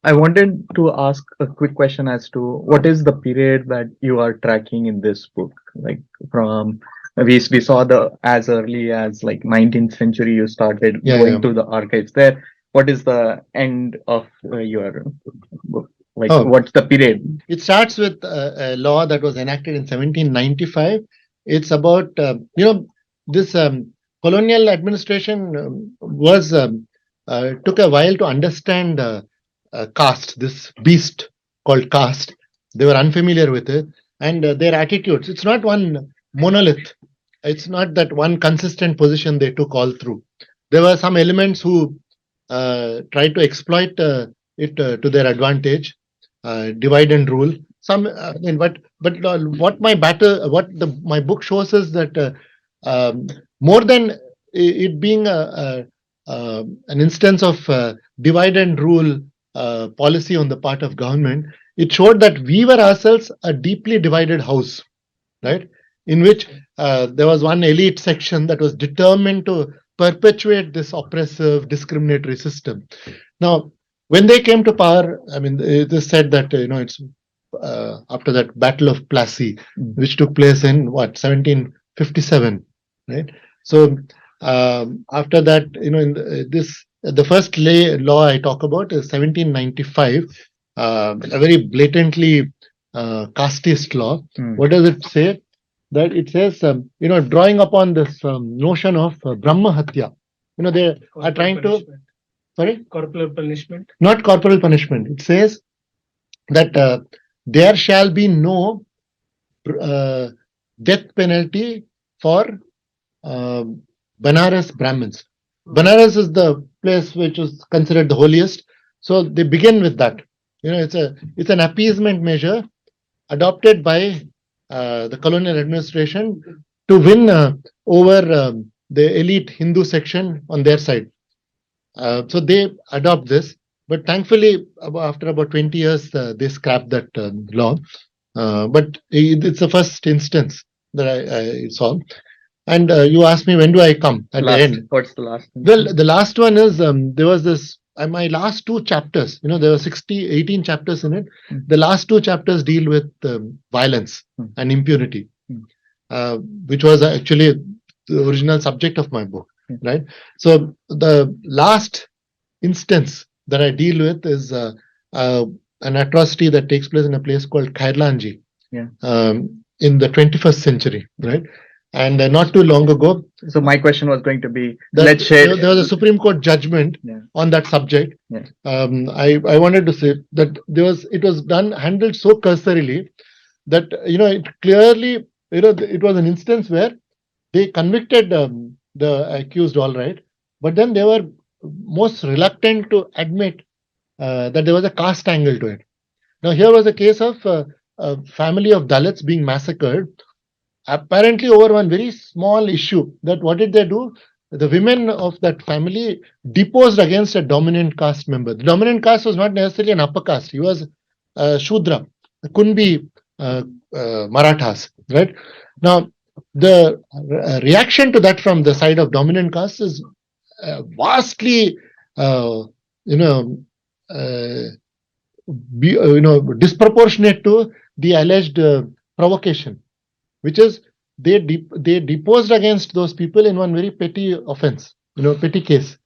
I wanted to ask a quick question as to what is the period that you are tracking in this book? Like from we saw the as early as like 19th century you started Yeah, going yeah. through the archives there. What is the end of your book? Like Oh, what's the period? it starts with a law that was enacted in 1795. It's about, this colonial administration was took a while to understand caste, this beast called caste. They were unfamiliar with it, and their attitudes. It's not one monolith. It's not that one consistent position they took all through. There were some elements who tried to exploit it to their advantage, divide and rule. Some, what my battle, what my book shows is that more than it being an instance of divide and rule policy on the part of government, it showed that we were ourselves a deeply divided house, right? In which there was one elite section that was determined to perpetuate this oppressive, discriminatory system. Now, when they came to power, I mean, it is said that it's after that Battle of Plassey, which took place in what 1757, right? So after that, in the first law I talk about is 1795, a very blatantly casteist law. What does it say? That it says, drawing upon this notion of Brahma Hatya. They are trying to. Sorry? Corporal punishment? Not corporal punishment. It says that there shall be no uh, death penalty for uh, Banaras Brahmins. Banaras is the place which is considered the holiest. So they begin with that. It's an appeasement measure adopted by the colonial administration to win over the elite Hindu section on their side. So they adopt this, but thankfully, after about 20 years, they scrapped that law. But it's the first instance that I saw. And you asked me, when do I come at the end? What's the last one? Well, the last one is there was this. My last two chapters, there were 18 chapters in it. The last two chapters deal with violence and impunity, which was actually the original subject of my book, right? So the last instance that I deal with is an atrocity that takes place in a place called Khairlanji in the 21st century, right? And not too long ago. So my question was going to be, let's share. There was a Supreme Court judgment on that subject. I wanted to say that it was handled so cursorily that it clearly it was an instance where they convicted the accused, all right, but then they were most reluctant to admit that there was a caste angle to it. Now here was a case of a family of Dalits being massacred, apparently over one very small issue. That what did they do? The women of that family deposed against a dominant caste member. The dominant caste was not necessarily an upper caste. He was Shudra, Kunbi Marathas, right? Now, the reaction to that from the side of dominant caste is vastly, disproportionate to the alleged provocation, which is they deposed against those people in one very petty offense, petty case.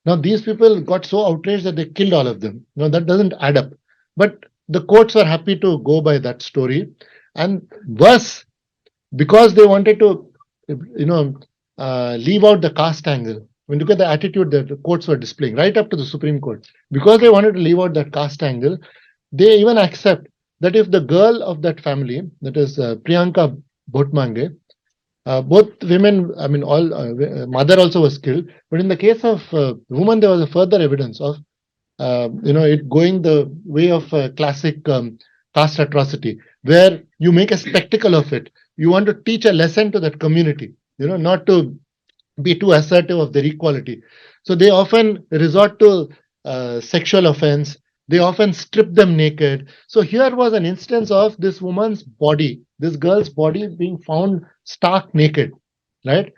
Now these people got so outraged that they killed all of them. That doesn't add up. But the courts were happy to go by that story, and worse, because they wanted to, leave out the caste angle. When you look at the attitude that the courts were displaying right up to the Supreme Court, because they wanted to leave out that caste angle, they even accept that if the girl of that family, that is Priyanka Bhotmange, both women, I mean, all mother also was killed. But in the case of woman, there was a further evidence of, it going the way of classic caste atrocity, where you make a spectacle of it. You want to teach a lesson to that community, not to be too assertive of their equality. So they often resort to sexual offense. They often strip them naked. So here was an instance of this woman's body, this girl's body being found stark naked, right?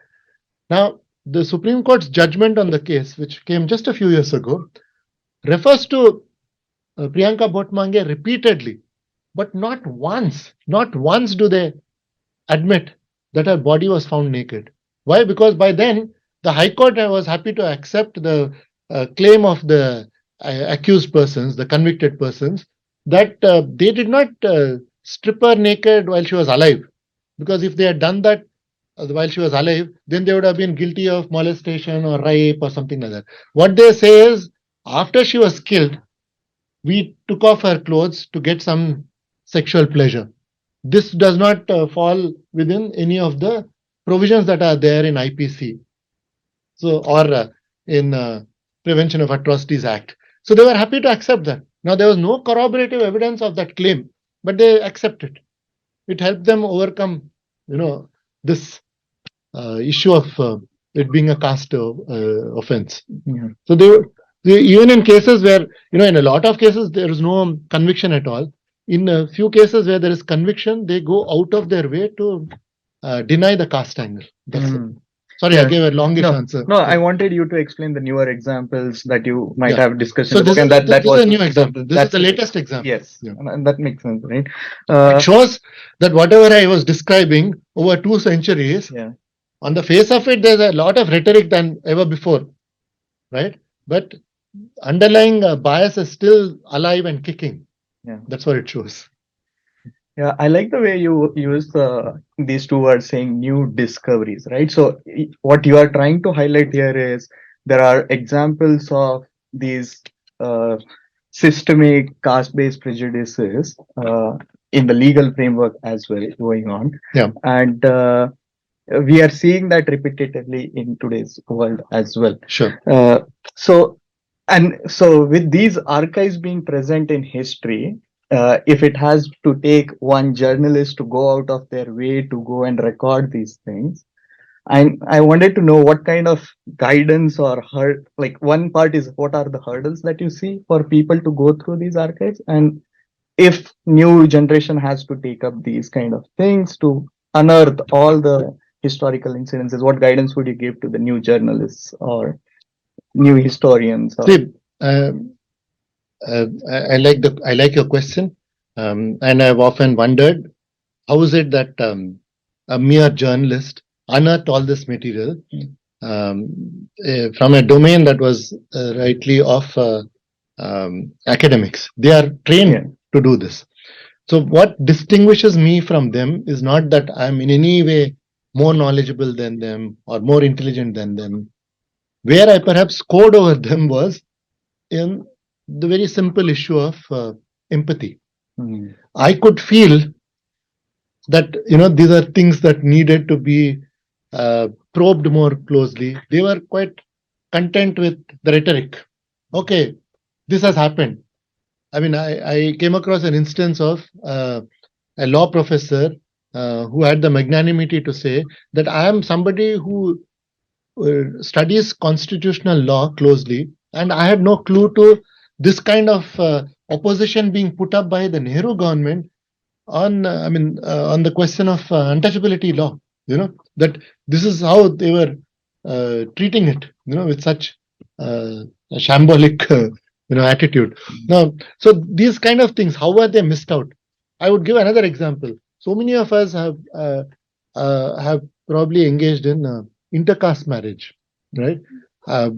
Now, the Supreme Court's judgment on the case, which came just a few years ago, refers to Priyanka Bhotmange repeatedly, but not once do they admit that her body was found naked. Why? Because by then the High Court was happy to accept the claim of the accused persons, the convicted persons, that they did not strip her naked while she was alive. Because if they had done that while she was alive, then they would have been guilty of molestation or rape or something like that. What they say is, after she was killed, we took off her clothes to get some sexual pleasure. This does not fall within any of the provisions that are there in IPC, so or in Prevention of Atrocities Act. So they were happy to accept that. Now there was no corroborative evidence of that claim, but they accept it. It helped them overcome, this issue of it being a caste offense. Yeah. So they even in cases where, in a lot of cases there is no conviction at all. In a few cases where there is conviction, they go out of their way to deny the caste angle. That's it. Sorry, I Yeah. gave a longish answer. No, I wanted you to explain the newer examples that you might Yeah. have discussed So in the book, and this is a new example. This is the latest example. Yes, Yeah. and that makes sense, right? It shows that whatever I was describing over 2 centuries, Yeah. on the face of it, there's a lot of rhetoric than ever before, right? But underlying bias is still alive and kicking. Yeah. That's what it shows. Yeah, I like the way you use these two words, saying new discoveries, right? So what you are trying to highlight here is there are examples of these systemic caste-based prejudices in the legal framework as well going on. Yeah. And we are seeing that repetitively in today's world as well. Sure. So with these archives being present in history, if it has to take one journalist to go out of their way to go and record these things, I wanted to know what kind of guidance or like one part is what are the hurdles that you see for people to go through these archives, and if new generation has to take up these kind of things to unearth all the historical incidences, what guidance would you give to the new journalists or new historians? See, I like your question, and I've often wondered how is it that a mere journalist unearthed all this material from a domain that was rightly of academics. They are trained to do this. So what distinguishes me from them is not that I'm in any way more knowledgeable than them or more intelligent than them. Where I perhaps scored over them was in the very simple issue of empathy. I could feel that these are things that needed to be probed more closely. They were quite content with the rhetoric. Okay, this has happened. I mean, I came across an instance of a law professor who had the magnanimity to say that I am somebody who studies constitutional law closely, and I had no clue to this kind of opposition being put up by the Nehru government on the question of untouchability law. That this is how they were treating it. With such a shambolic attitude. Now, so these kind of things, how were they missed out? I would give another example. So many of us have probably engaged in intercaste marriage, right?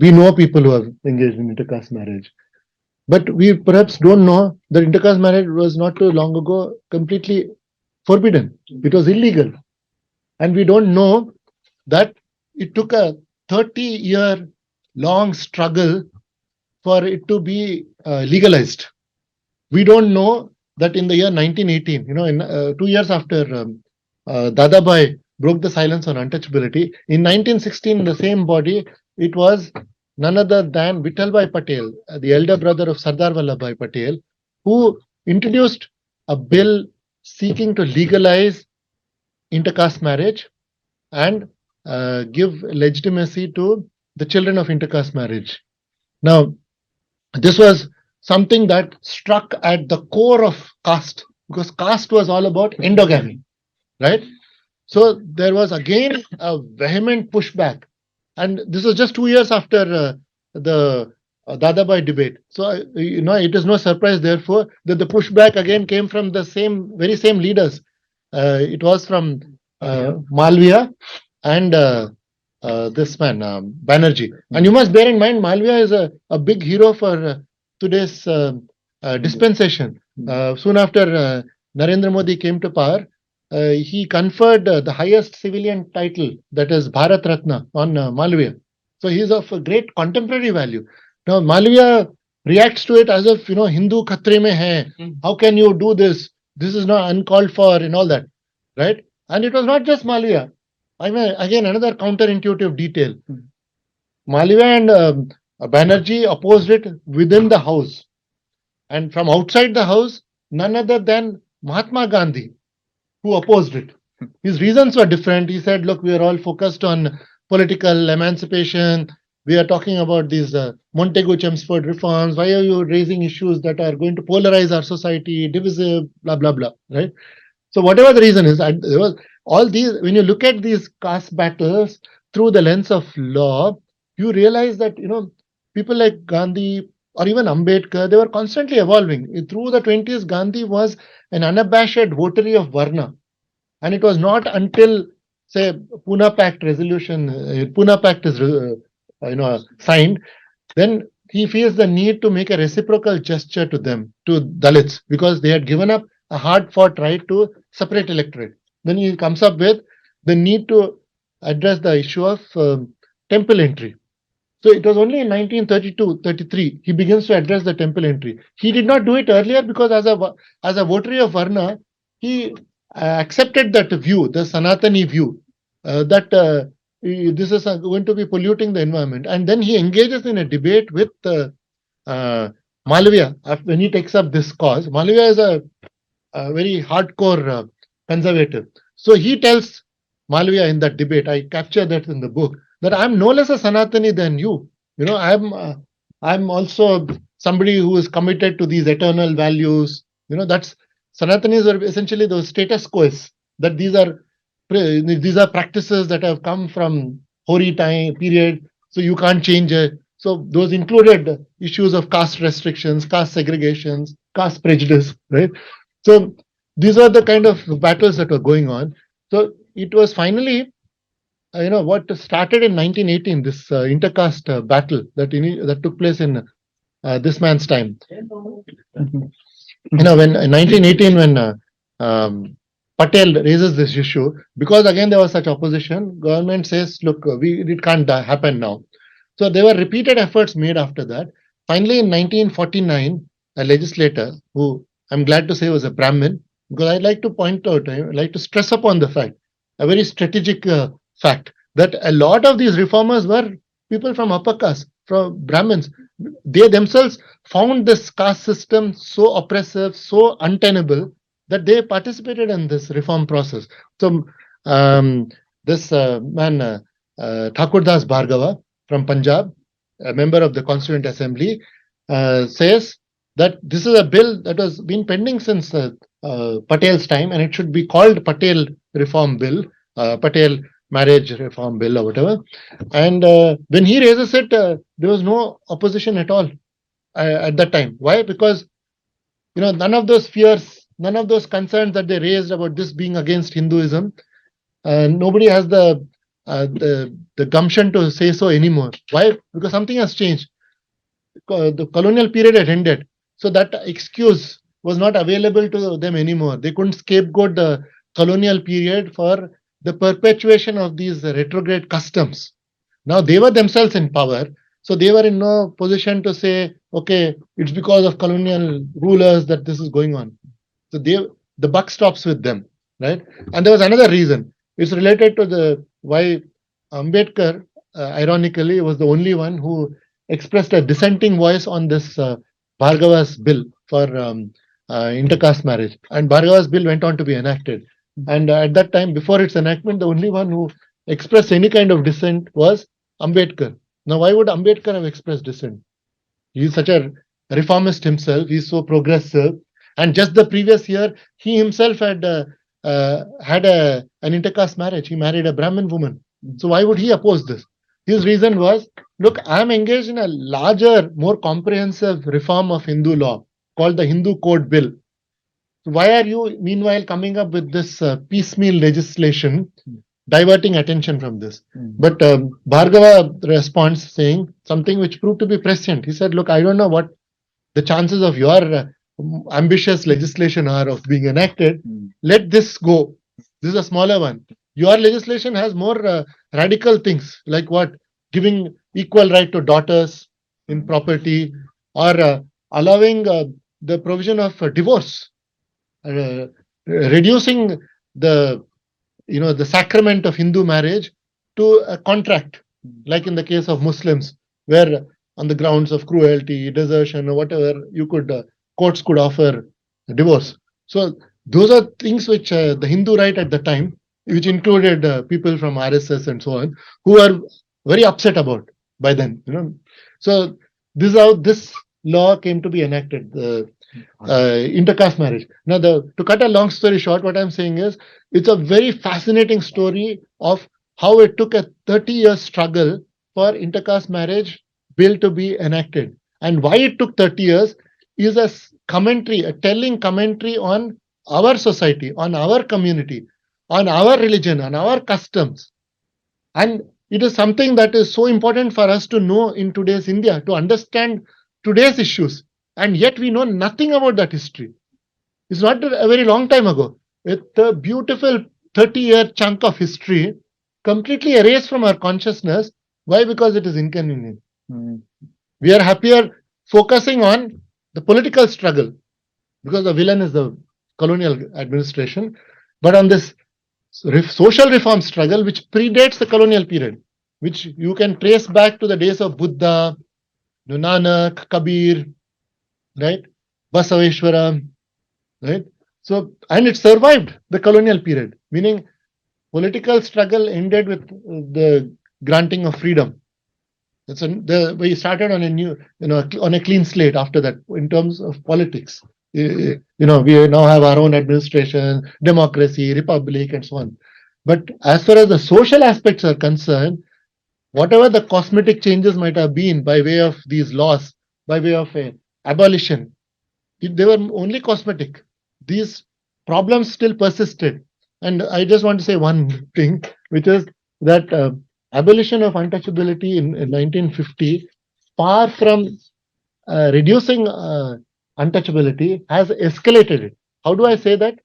We know people who have engaged in intercaste marriage, but we perhaps don't know that intercaste marriage was not too long ago completely forbidden. It was illegal, and we don't know that it took a 30-year long struggle for it to be legalized. We don't know that in the year 1918, in 2 years after Dadabhai broke the silence on untouchability, in 1916, the same body, it was none other than Vittalbhai Patel, the elder brother of Sardar Vallabhbhai Patel, who introduced a bill seeking to legalize intercaste marriage and give legitimacy to the children of intercaste marriage. Now, this was something that struck at the core of caste, because caste was all about endogamy, right? So there was again a vehement pushback, and this was just 2 years after the Dadabhai debate. So, it is no surprise, therefore, that the pushback again came from the very same leaders. It was from Malviya and this man, Banerjee. And you must bear in mind, Malviya is a big hero for today's dispensation. Soon after Narendra Modi came to power, he conferred the highest civilian title, that is Bharat Ratna, on Malviya. So he is of a great contemporary value. Now Malviya reacts to it as if, Hindu khatre mein hai. How can you do this? This is not uncalled for and all that, right? And it was not just Malviya. I mean, again, another counterintuitive detail. Malviya and Banerjee opposed it within the house. And from outside the house, none other than Mahatma Gandhi, who opposed it. His reasons were different. He said, look, we are all focused on political emancipation. We are talking about these Montego-Chelmsford reforms. Why are you raising issues that are going to polarize our society, divisive, blah, blah, blah, right? So whatever the reason is, there was all these, when you look at these caste battles through the lens of law, you realize that, people like Gandhi or even Ambedkar, they were constantly evolving. Through the 20s, Gandhi was an unabashed votary of Varna. And it was not until, say, Pune Pact resolution, Pune Pact is, signed, then he feels the need to make a reciprocal gesture to them, to Dalits, because they had given up a hard-fought right to separate electorate. Then he comes up with the need to address the issue of temple entry. So it was only in 1932-33 he begins to address the temple entry. He did not do it earlier because as a votary of Varna, he accepted that view, the Sanatani view, that this is going to be polluting the environment. And then he engages in a debate with Malviya when he takes up this cause. Malviya is a very hardcore conservative. So he tells Malviya in that debate, I capture that in the book, that I'm no less a Sanatani than you. I'm also somebody who is committed to these eternal values. That's Sanatanis are essentially the status quos, that these are practices that have come from Hori time period, so you can't change it. So those included issues of caste restrictions, caste segregations, caste prejudice, right? So these are the kind of battles that were going on. So it was finally, what started in 1918, this intercaste battle that took place in this man's time. When in 1918, when Patel raises this issue, because again there was such opposition, government says, look, it can't happen now. So there were repeated efforts made after that. Finally, in 1949, a legislator, who I'm glad to say was a Brahmin, because I'd like to point out, I'd like to stress upon the fact, a very strategic fact, that a lot of these reformers were people from upper caste, from Brahmins. They themselves found this caste system so oppressive, so untenable, that they participated in this reform process. So this man, Thakurdas Bhargava from Punjab, a member of the Constituent Assembly, says that this is a bill that has been pending since Patel's time, and it should be called Patel Reform Bill, Patel Marriage Reform Bill or whatever. And when he raises it, there was no opposition at all at that time. Why? Because none of those fears, none of those concerns that they raised about this being against Hinduism, nobody has the gumption to say so anymore. Why? Because something has changed. The colonial period had ended, so that excuse was not available to them anymore. They couldn't scapegoat the colonial period for the perpetuation of these retrograde customs. Now they were themselves in power, so they were in no position to say, okay, it's because of colonial rulers that this is going on. So the buck stops with them, right? And there was another reason. It's related to why Ambedkar, ironically, was the only one who expressed a dissenting voice on this Bhargava's bill for intercaste marriage. And Bhargava's bill went on to be enacted. And at that time, before its enactment, the only one who expressed any kind of dissent was Ambedkar. Now, why would Ambedkar have expressed dissent? He's such a reformist himself. He's so progressive. And just the previous year, he himself had an intercaste marriage. He married a Brahmin woman. So why would he oppose this? His reason was, look, I'm engaged in a larger, more comprehensive reform of Hindu law called the Hindu Code Bill. Why are you, meanwhile, coming up with this piecemeal legislation, diverting attention from this? But Bhargava responds saying something which proved to be prescient. He said, look, I don't know what the chances of your ambitious legislation are of being enacted. Let this go. This is a smaller one. Your legislation has more radical things, like what? Giving equal right to daughters in property, or allowing the provision of divorce, reducing the the sacrament of Hindu marriage to a contract, like in the case of Muslims, where on the grounds of cruelty, desertion, or whatever, you could courts could offer divorce. So those are things which the Hindu right at the time, which included people from RSS and so on, who are very upset about by then. So this is how this law came to be enacted. Intercaste marriage. Now, to cut a long story short, what I'm saying is it's a very fascinating story of how it took a 30-year struggle for intercaste marriage bill to be enacted, and why it took 30 years is a commentary, a telling commentary on our society, on our community, on our religion, on our customs, and it is something that is so important for us to know in today's India, to understand today's issues, and yet we know nothing about that history. It's not a very long time ago. It's a beautiful 30-year chunk of history completely erased from our consciousness. Why? Because it is inconvenient. We are happier focusing on the political struggle, because the villain is the colonial administration, but on this social reform struggle which predates the colonial period, which you can trace back to the days of Buddha, Nanak, Kabir, right? Basaveshwara, right? So, and it survived the colonial period, meaning political struggle ended with the granting of freedom. We started on a new, on a clean slate after that in terms of politics. We now have our own administration, democracy, republic, and so on. But as far as the social aspects are concerned, whatever the cosmetic changes might have been by way of these laws, by way of abolition, they were only cosmetic. These problems still persisted. And I just want to say one thing, which is that abolition of untouchability in 1950, far from reducing untouchability, has escalated it. How do I say that?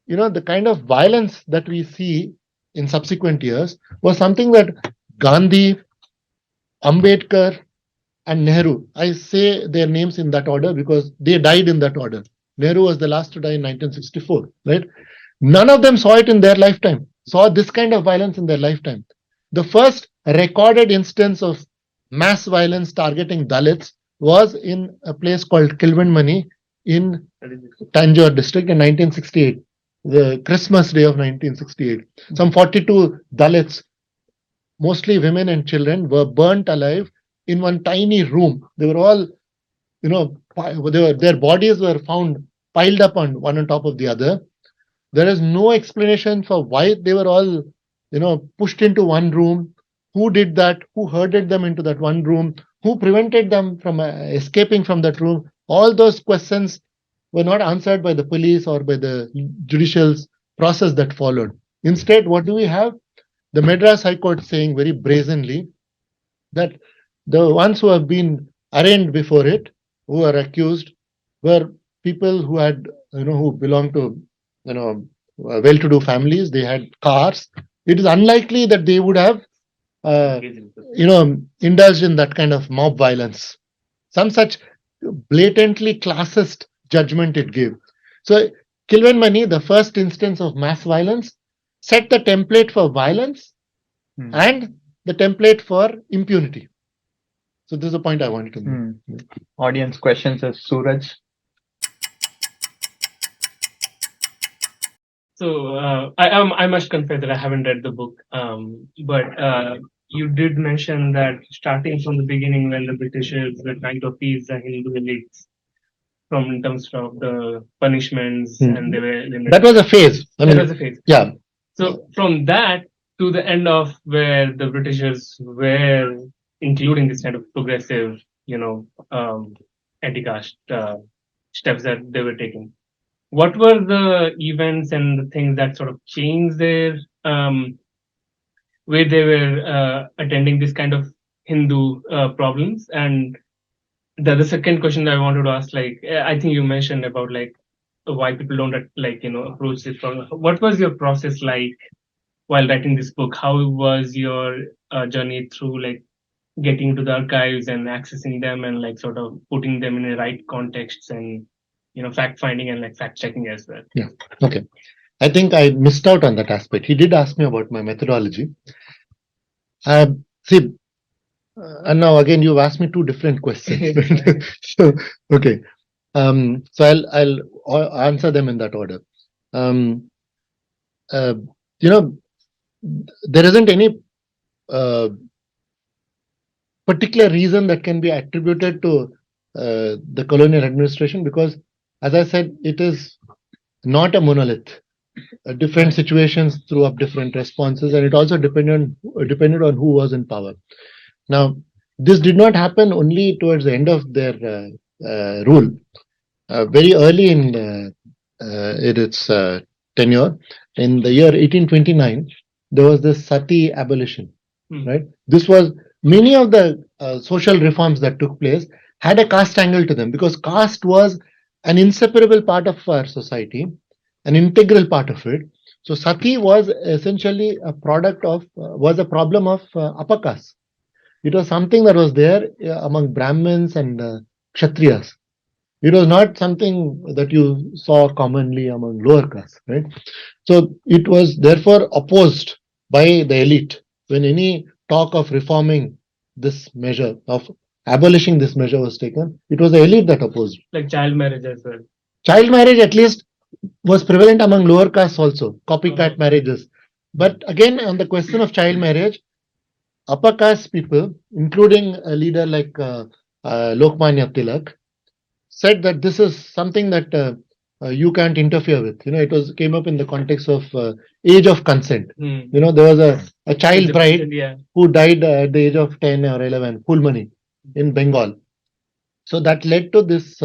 The kind of violence that we see in subsequent years was something that Gandhi, Ambedkar, and Nehru, I say their names in that order because they died in that order. Nehru was the last to die in 1964, right? None of them saw it in their lifetime, saw this kind of violence in their lifetime. The first recorded instance of mass violence targeting Dalits was in a place called Kilwinmani in Tanjore district in 1968, the Christmas day of 1968. Some 42 Dalits, mostly women and children, were burnt alive in one tiny room. They were all, their bodies were found piled up on one on top of the other. There is no explanation for why they were all, pushed into one room. Who did that? Who herded them into that one room? Who prevented them from escaping from that room? All those questions were not answered by the police or by the judicial process that followed. Instead, what do we have? The Madras High Court saying very brazenly that the ones who have been arraigned before it, who are accused, were people who had, who belonged to, well-to-do families. They had cars. It is unlikely that they would have, indulged in that kind of mob violence. Some such blatantly classist judgment it gave. So, Kilwinmani, the first instance of mass violence, set the template for violence and the template for impunity. So this is a point I wanted to make. Audience questions is Suraj. So I must confess that I haven't read the book, but you did mention that starting from the beginning, when the Britishers were trying to appease the Hindu elites, from in terms of the punishments, and they were that was a phase. That was a phase. Yeah. So from that, to the end of where the Britishers were including this kind of progressive, anti-caste steps that they were taking. What were the events and the things that sort of changed their way they were attending this kind of Hindu problems? And the second question that I wanted to ask, I think you mentioned about why people don't approach this problem. What was your process like while writing this book? How was your journey through getting to the archives and accessing them and sort of putting them in the right contexts and fact finding and fact checking as well? Yeah. Okay. I think I missed out on that aspect. He did ask me about my methodology. See, and now again you've asked me two different questions. So okay. So I'll answer them in that order. There isn't any particular reason that can be attributed to the colonial administration, because, as I said, it is not a monolith. Different situations threw up different responses, and it also depended on who was in power. Now, this did not happen only towards the end of their rule. Very early in its tenure, in the year 1829, there was this sati abolition. Right? This was many of the social reforms that took place had a caste angle to them, because caste was an inseparable part of our society, an integral part of it. So sati was essentially a product of, was a problem of upper caste. It was something that was there among Brahmins and Kshatriyas. It was not something that you saw commonly among lower castes, right? So it was therefore opposed by the elite. When any talk of reforming this measure, of abolishing this measure was taken, it was the elite that opposed. Like child marriage as well. Child marriage at least was prevalent among lower castes also, copycat marriages. But again, on the question of child marriage, upper caste people, including a leader like Lokmanya Tilak, said that this is something that you can't interfere with. It came up in the context of age of consent. There was a child bride who died at the age of 10 or 11, Fulmani, in Bengal. So that led to this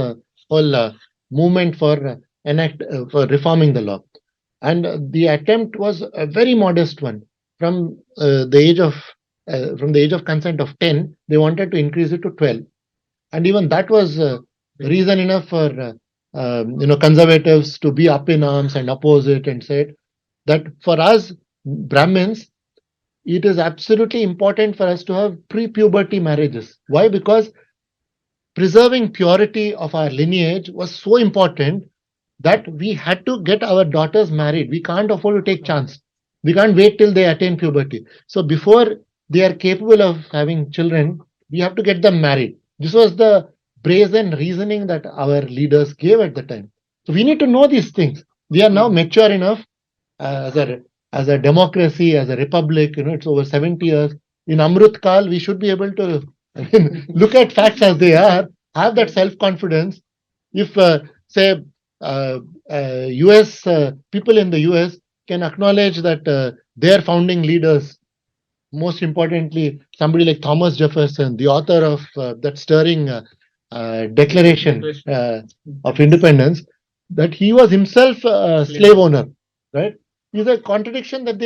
whole movement for reforming the law. And the attempt was a very modest one. From the age of consent of 10, they wanted to increase it to 12. And even that was reason enough for conservatives to be up in arms and oppose it, and said that for us Brahmins, it is absolutely important for us to have pre-puberty marriages. Why? Because preserving purity of our lineage was so important that we had to get our daughters married. We can't afford to take chance. We can't wait till they attain puberty. So before they are capable of having children, we have to get them married. This was the brazen reasoning that our leaders gave at the time. So we need to know these things. We are now mature enough as a democracy, as a republic. It's over 70 years. In Amrut Kal, we should be able to look at facts as they are, have that self-confidence. If, say, US people in the US can acknowledge that their founding leaders, most importantly, somebody like Thomas Jefferson, the author of that stirring Declaration of Independence, that he was himself a slave owner, right? Is a contradiction that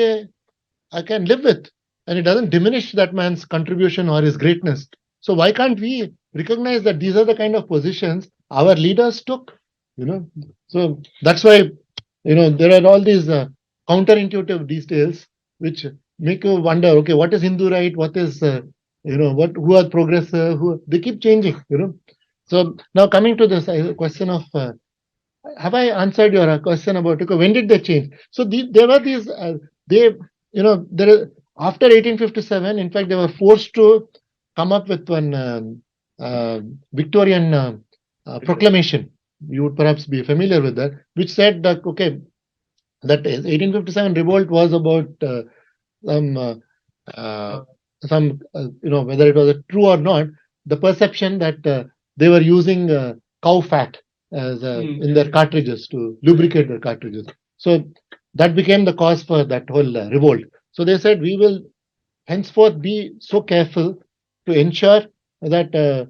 I can live with, and it doesn't diminish that man's contribution or his greatness. So why can't we recognize that these are the kind of positions our leaders took? So that's why there are all these counterintuitive details which make you wonder. Okay, what is Hindu right? What is who are progressive? They keep changing. So now coming to this question of have I answered your question about when did they change? So there were these after 1857. In fact, they were forced to come up with one Victorian proclamation. You would perhaps be familiar with that, which said that that 1857 revolt was about some whether it was true or not, the perception that they were using cow fat as in their cartridges to lubricate their cartridges. So that became the cause for that whole revolt. So they said, we will henceforth be so careful to ensure that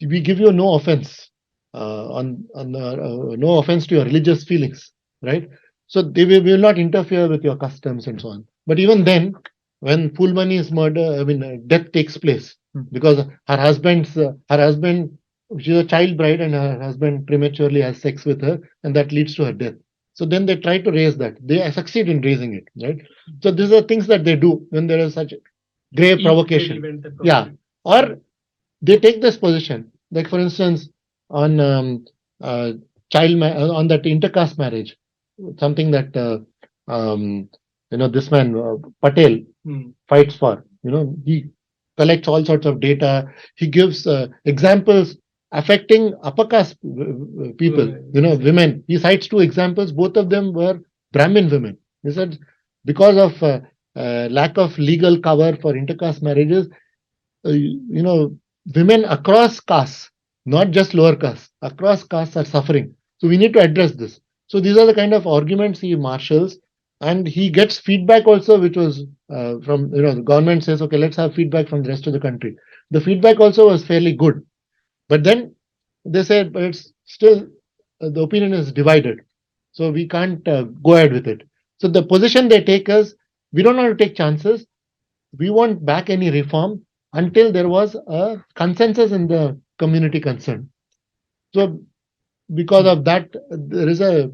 we give you no offense no offense to your religious feelings, right? So they will not interfere with your customs and so on. But even then, when Fulmani's murder, death takes place because her husband, she's a child bride, and her husband prematurely has sex with her, and that leads to her death. So then they try to raise that. They succeed in raising it, right? So these are things that they do when there is such grave Each provocation. event that Yeah. Or they take this position, like for instance, on on that intercaste marriage, something that this man Patel fights for. He collects all sorts of data. He gives examples affecting upper caste people. Women. He cites two examples. Both of them were Brahmin women. He said because of lack of legal cover for intercaste marriages, women across castes, not just lower castes, across castes are suffering. So we need to address this. So these are the kind of arguments he marshals, and he gets feedback also, which was from the government says, okay, let's have feedback from the rest of the country. The feedback also was fairly good, but then they said, but it's still the opinion is divided, so we can't go ahead with it. So the position they take is, we don't want to take chances. We won't back any reform until there was a consensus in the community concerned. So because of that, there is a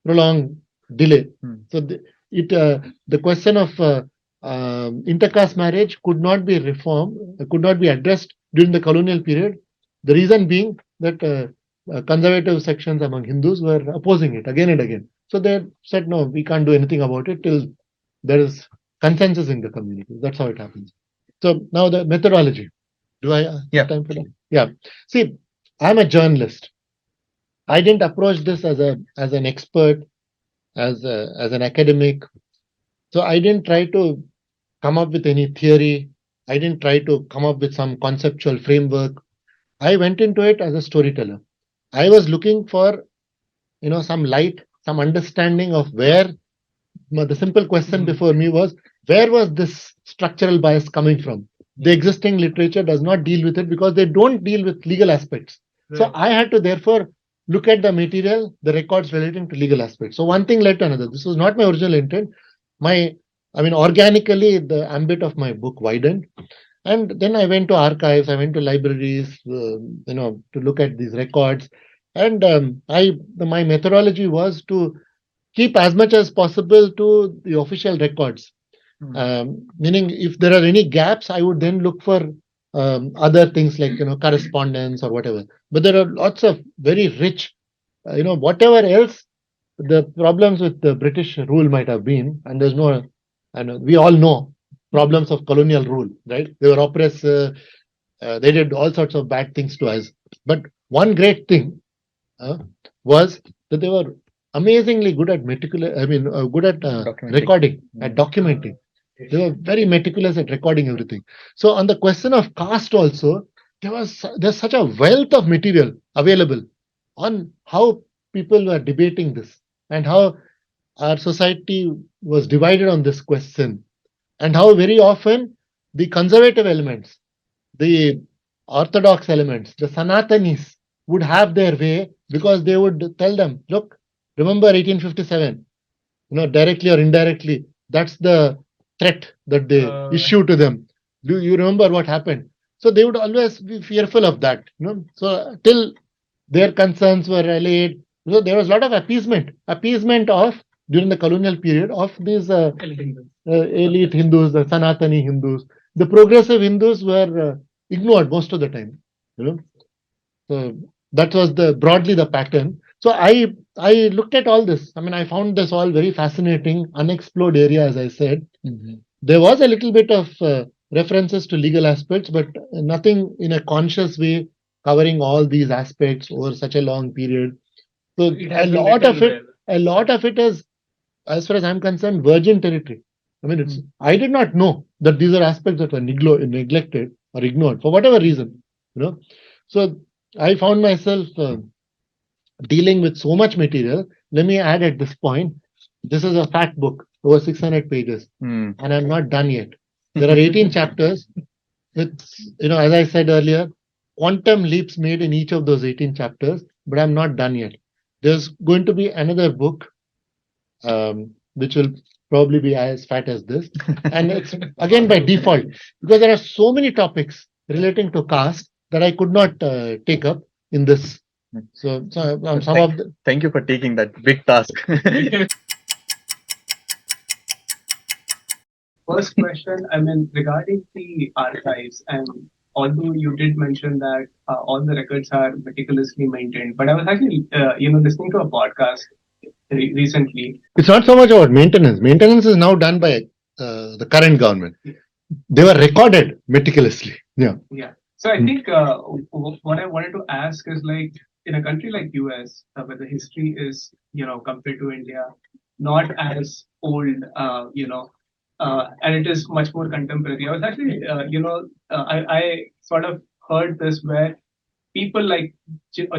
prolonged delay. So the question of intercaste marriage could not be reformed, could not be addressed during the colonial period. The reason being that conservative sections among Hindus were opposing it again and again. So they said, no, we can't do anything about it till there is consensus in the community. That's how it happens. So now the methodology. Do I have time for that? Yeah. See, I'm a journalist. I didn't approach this as an expert, as an academic. So I didn't try to come up with any theory. I didn't try to come up with some conceptual framework. I went into it as a storyteller. I was looking for some light, some understanding of where. The simple question before me was, where was this structural bias coming from? The existing literature does not deal with it because they don't deal with legal aspects. Right. So I had to therefore look at the material, the records relating to legal aspects. So one thing led to another. This was not my original intent. Organically, the ambit of my book widened. And then I went to archives, I went to libraries, to look at these records. And my methodology was to keep as much as possible to the official records. Meaning, if there are any gaps, I would then look for other things like correspondence or whatever. But there are lots of very rich, whatever else the problems with the British rule might have been, and there's no, and we all know problems of colonial rule, right? They were oppressive. They did all sorts of bad things to us. But one great thing was that they were amazingly good at good at recording, at documenting. They were very meticulous at recording everything. So on the question of caste also, there's such a wealth of material available on how people were debating this and how our society was divided on this question, and how very often the conservative elements, the orthodox elements, the Sanatanis would have their way, because they would tell them, look, remember 1857, directly or indirectly, that's the threat that they issue to them. Do you remember what happened? So they would always be fearful of that. So till their concerns were allayed, so there was a lot of appeasement of during the colonial period of these elite Hindus, the Sanatani Hindus. The progressive Hindus were ignored most of the time. So that was broadly the pattern. So I looked at all this. I found this all very fascinating, unexplored area, as I said. There was a little bit of references to legal aspects, but nothing in a conscious way covering all these aspects over such a long period. So a lot of it is, as far as I'm concerned, virgin territory. I did not know that these are aspects that were neglected or ignored for whatever reason. So I found myself dealing with so much material. Let me add at this point, this is a fact book. over 600 pages, Mm. and I'm not done yet. There are 18 chapters with, as I said earlier, quantum leaps made in each of those 18 chapters, but I'm not done yet. There's going to be another book, which will probably be as fat as this. And it's again by default, because there are so many topics relating to caste that I could not take up in this. So some of the. Thank you for taking that big task. First question, I mean, regarding the archives, and although you did mention that all the records are meticulously maintained, but I was actually, listening to a podcast recently. It's not so much about maintenance. Maintenance is now done by the current government. They were recorded meticulously. Yeah. Yeah. So I think what I wanted to ask is, like, in a country like US, where the history is, compared to India, not as old, and it is much more contemporary. I was actually, I sort of heard this where people like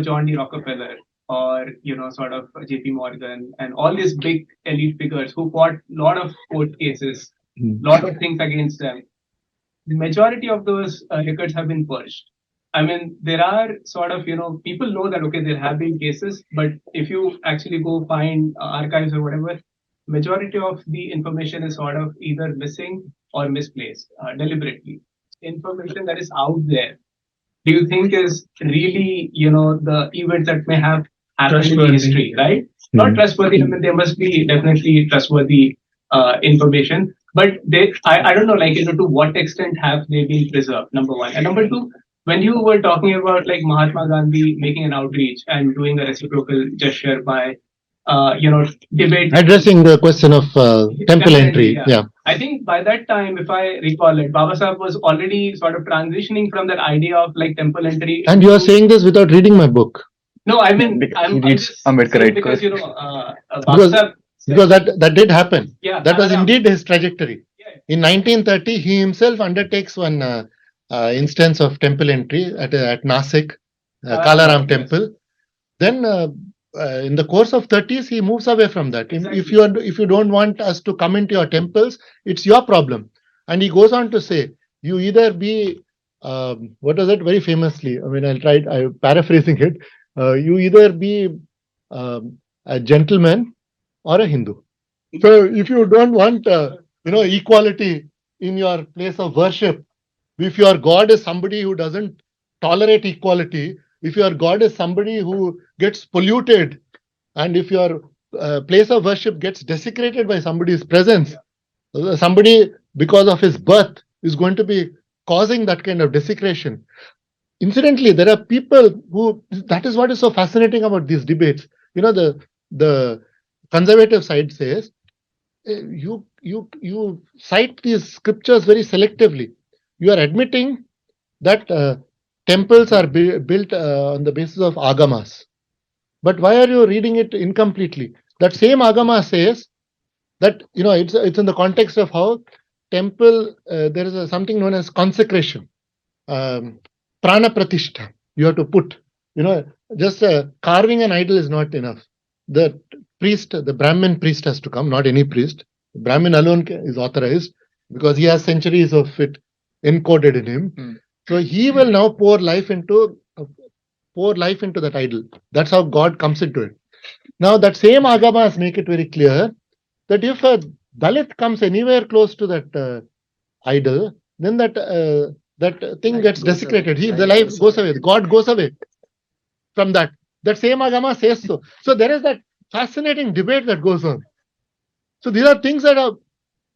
John D. Rockefeller or, sort of JP Morgan and all these big elite figures who fought a lot of court cases, lot of things against them, the majority of those records have been purged. I mean, there are sort of, people know that, okay, there have been cases, but if you actually go find archives or whatever, majority of the information is sort of either missing or misplaced deliberately. Information that is out there, do you think is really, the events that may have happened in history, right? Not trustworthy. I mean, there must be definitely trustworthy information, but I don't know, like, to what extent have they been preserved? Number one, and number two, when you were talking about like Mahatma Gandhi making an outreach and doing a reciprocal gesture by, debate addressing the question of temple entry. Yeah. I think by that time, if I recall it, Baba Sahib was already sort of transitioning from that idea of like temple entry. And you are saying this without reading my book. No, I mean, I'm just Ambedkar, saying right? because, Baba Sahib Because that did happen. Yeah, That was indeed his trajectory. Yeah. In 1930, he himself undertakes one instance of temple entry at Nasik, Kalaram temple. Then in the course of 30s, he moves away from that. Exactly. If you don't want us to come into your temples, it's your problem. And he goes on to say, you either be, what was it very famously? I mean, I'm paraphrasing it. You either be a gentleman or a Hindu. So if you don't want, equality in your place of worship, if your God is somebody who doesn't tolerate equality, if your God is somebody who gets polluted, and if your place of worship gets desecrated by somebody's presence, somebody because of his birth is going to be causing that kind of desecration. Incidentally, there are people who, that is what is so fascinating about these debates. The conservative side says, you cite these scriptures very selectively. You are admitting that temples are built on the basis of agamas. But why are you reading it incompletely? That same agama says that, it's in the context of how temple, there is something known as consecration. Prana pratishtha. You have to put, just carving an idol is not enough. The priest, the Brahmin priest has to come, not any priest. Brahmin alone is authorized because he has centuries of it encoded in him. So he will now pour life into that idol. That's how God comes into it. Now that same agamas make it very clear that if a Dalit comes anywhere close to that idol, then that thing gets desecrated. The life goes away. God goes away from that. That same agama says so. So there is that fascinating debate that goes on. So these are things that are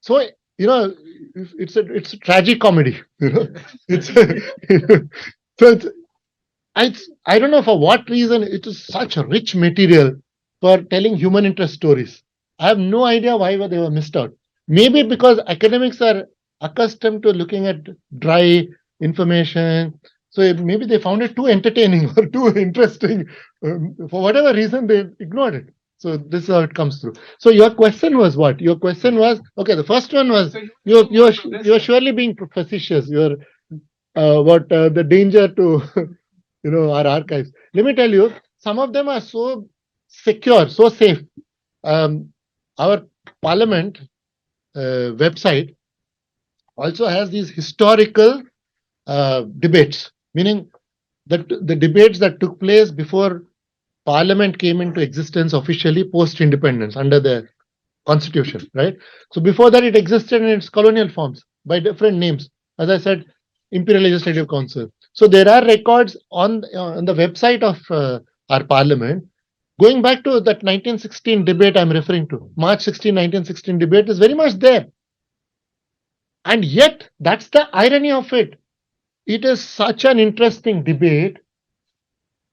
so, it's a tragic comedy. So I don't know for what reason it is such a rich material for telling human interest stories. I have no idea why they were missed out. Maybe because academics are accustomed to looking at dry information. So maybe they found it too entertaining or too interesting. For whatever reason, they ignored it. So this is how it comes through. So your question was what? Your question was, okay, the first one was, you're surely being facetious. You're the danger to our archives. Let me tell you, some of them are so secure, so safe. Our parliament website also has these historical debates, meaning that the debates that took place before Parliament came into existence officially post-independence under the Constitution, right? So before that, it existed in its colonial forms by different names. As I said, Imperial Legislative Council. So there are records on the website of our Parliament going back to that 1916 debate I'm referring to. March 16, 1916 debate is very much there. And yet, that's the irony of it. It is such an interesting debate.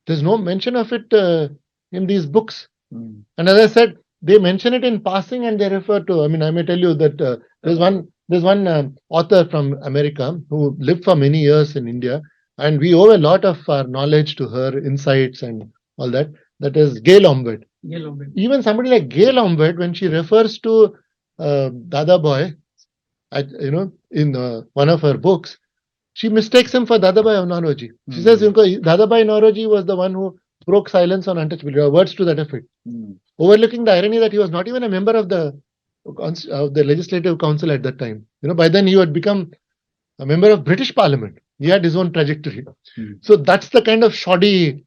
There's no mention of it in these books. Mm. And as I said, they mention it in passing and they refer to, I mean, I may tell you that there's one author from America who lived for many years in India, and we owe a lot of our knowledge to her insights and all that. That is Gail Ombed. Even somebody like Gail Ombed, when she refers to Dada Boy, in one of her books, she mistakes him for Dadabhai of Nauroji. She says Dadabhai Nauroji was the one who broke silence on untouchability, or words to that effect, overlooking the irony that he was not even a member of the Legislative Council at that time. By then he had become a member of British Parliament. He had his own trajectory. So that's the kind of shoddy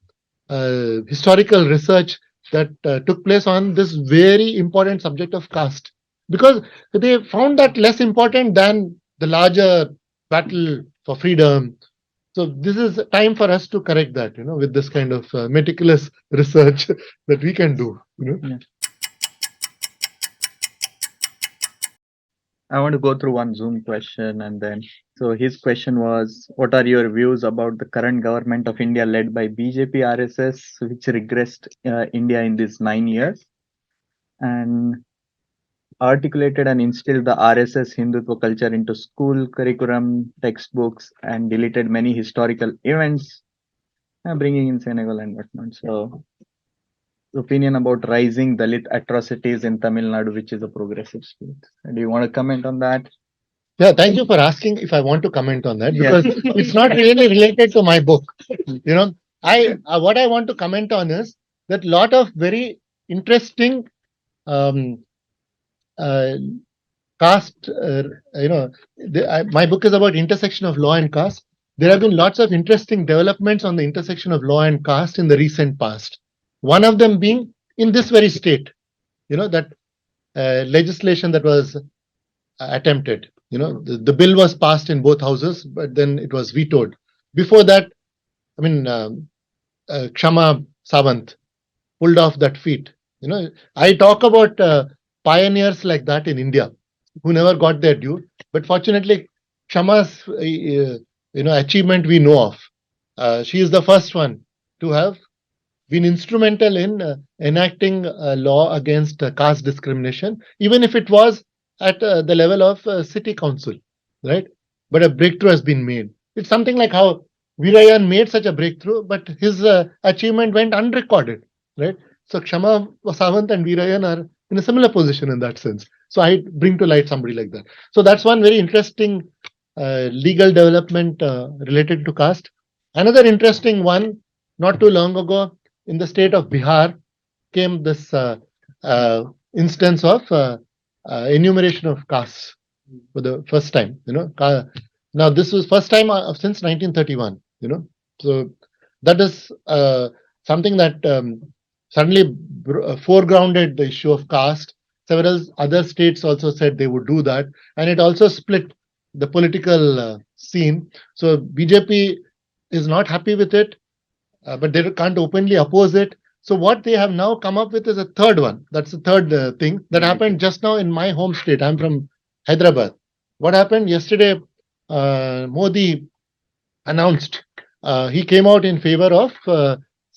historical research that took place on this very important subject of caste, because they found that less important than the larger battle for freedom. So this is time for us to correct that, with this kind of meticulous research that we can do. Yeah. I want to go through one Zoom question, and then so his question was, what are your views about the current government of India led by BJP RSS, which regressed India in these 9 years and articulated and instilled the RSS Hindutva culture into school curriculum, textbooks, and deleted many historical events, bringing in Senegal and whatnot. So, opinion about rising Dalit atrocities in Tamil Nadu, which is a progressive state. Do you want to comment on that? Yeah, thank you for asking if I want to comment on that, Yes. because it's not really related to my book. I what I want to comment on is that lot of very interesting caste. My book is about intersection of law and caste. There have been lots of interesting developments on the intersection of law and caste in the recent past. One of them being in this very state, that legislation that was attempted. The bill was passed in both houses, but then it was vetoed. Before that, I mean, Kshama Sawant pulled off that feat. I talk about pioneers like that in India who never got their due, but fortunately, Kshama's achievement we know of. She is the first one to have been instrumental in enacting a law against caste discrimination, even if it was at the level of city council, right? But a breakthrough has been made. It's something like how Veerayan made such a breakthrough, but his achievement went unrecorded, right? So Kshama Sawant and Veerayan are in a similar position in that sense. So I bring to light somebody like that. So that's one very interesting legal development related to caste. Another interesting one, not too long ago, in the state of Bihar, came this instance of enumeration of castes for the first time. Now this was first time since 1931. So that is something that suddenly foregrounded the issue of caste. Several other states also said they would do that, and it also split the political scene. So BJP is not happy with it, but they can't openly oppose it. So what they have now come up with is a third one. That's the third thing that happened just now in my home state. I'm from Hyderabad. What happened yesterday? Modi announced he came out in favor of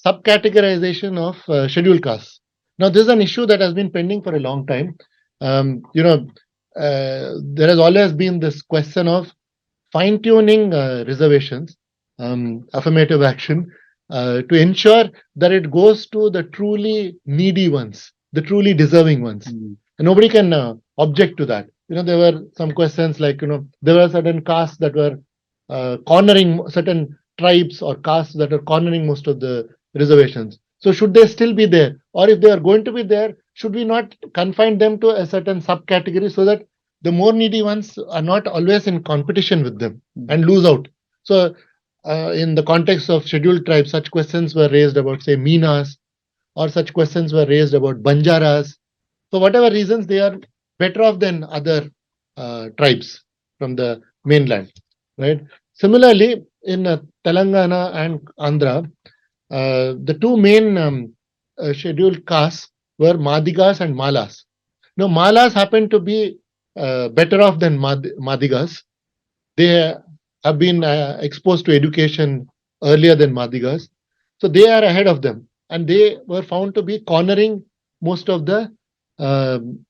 subcategorization of scheduled castes. Now, this is an issue that has been pending for a long time. There has always been this question of fine-tuning reservations, affirmative action, to ensure that it goes to the truly needy ones, the truly deserving ones. And nobody can object to that. There were some questions like, there were certain castes that were cornering, certain tribes or castes that are cornering most of the reservations. So should they still be there? Or if they are going to be there, should we not confine them to a certain subcategory so that the more needy ones are not always in competition with them and lose out. So, in the context of scheduled tribes, such questions were raised about, say, Meenas, or such questions were raised about Banjaras. For whatever reasons, they are better off than other tribes from the mainland, right? Similarly, in Telangana and Andhra, the two main scheduled castes were Madigas and Malas. Now, Malas happen to be better off than Madigas. They have been exposed to education earlier than Madigas. So they are ahead of them. And they were found to be cornering most of the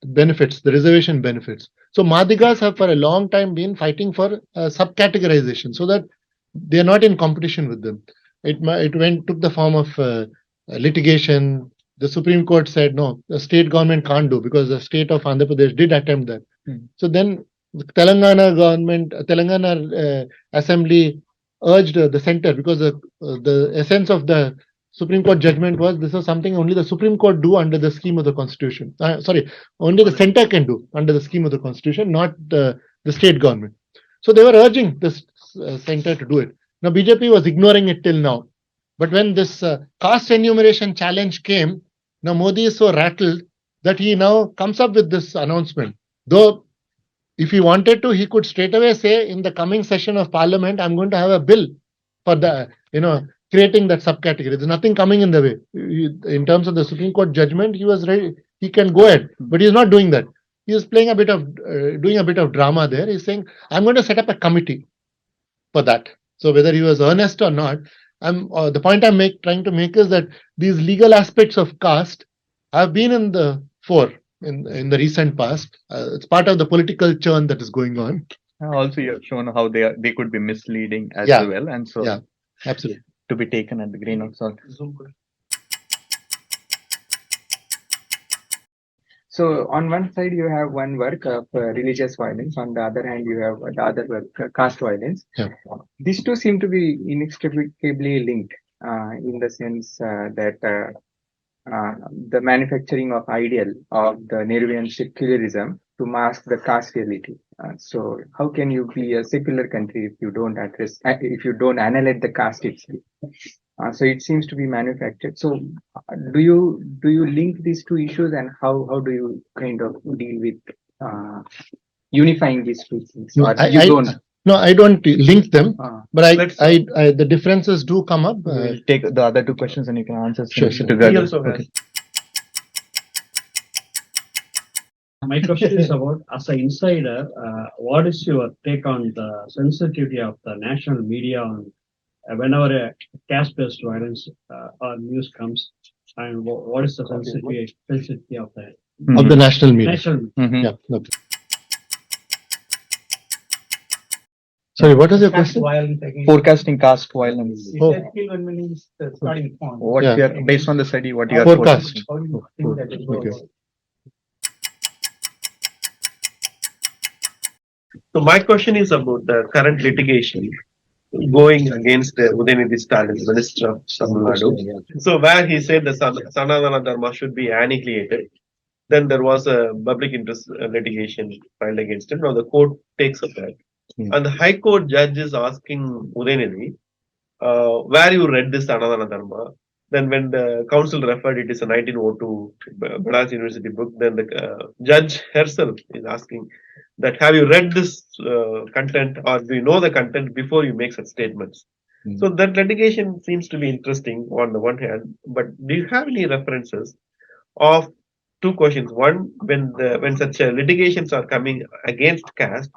benefits, the reservation benefits. So Madigas have for a long time been fighting for subcategorization so that they are not in competition with them. It took the form of litigation. The Supreme Court said no, the state government can't do because the state of Andhra Pradesh did attempt that. So then the Telangana Assembly urged the center because the essence of the Supreme Court judgment was this is something only the Supreme Court do under the scheme of the Constitution. Only the center can do under the scheme of the Constitution, not the state government. So they were urging this center to do it. Now BJP was ignoring it till now. But when this caste enumeration challenge came, now Modi is so rattled that he now comes up with this announcement. Though if he wanted to, he could straight away say in the coming session of parliament, I'm going to have a bill for the, creating that subcategory. There's nothing coming in the way. In terms of the Supreme Court judgment, he was ready. He can go ahead, but he's not doing that. He is playing doing a bit of drama there. He's saying, I'm going to set up a committee for that. So whether he was earnest or not, the point I'm trying to make is that these legal aspects of caste have been in the fore in the recent past. It's part of the political churn that is going on. Also, you have shown how they could be misleading as well, and so absolutely to be taken at the grain of salt. So on one side you have one work of religious violence, on the other hand you have the other work, caste violence. Yeah. These two seem to be inextricably linked in the sense that the manufacturing of ideal of the Nehruvian secularism to mask the caste reality. So how can you be a secular country if you don't annihilate the caste itself? So it seems to be manufactured. So do you link these two issues, and how do you kind of deal with unifying these two things? No, I don't link them, but the differences do come up. We'll take the other two questions and you can answer Sure. together. Okay. My question is about, as an insider, what is your take on the sensitivity of the national media on whenever a caste-based violence or news comes, and what is the sensitivity of the Of the national media. Mm-hmm. Yeah. Okay. Sorry, what is your question? Forecasting caste violence. Starting point. What Yeah. you are, based on the study, what you are Forecast. How do you think that it Okay. goes? So my question is about the current litigation going against Udayanidhi Stalin, Minister of Tamil Nadu. So where he said the Sanatan Dharma should be annihilated, then there was a public interest litigation filed against him. Now the court takes up that. And the High Court judge is asking Udayanidhi, where you read this Sanatana Dharma. Then when the council referred it is a 1902 Banaras University book, then the judge herself is asking that have you read this content, or do you know the content before you make such statements? So that litigation seems to be interesting on the one hand, but do you have any references of two questions? One, when such litigations are coming against caste,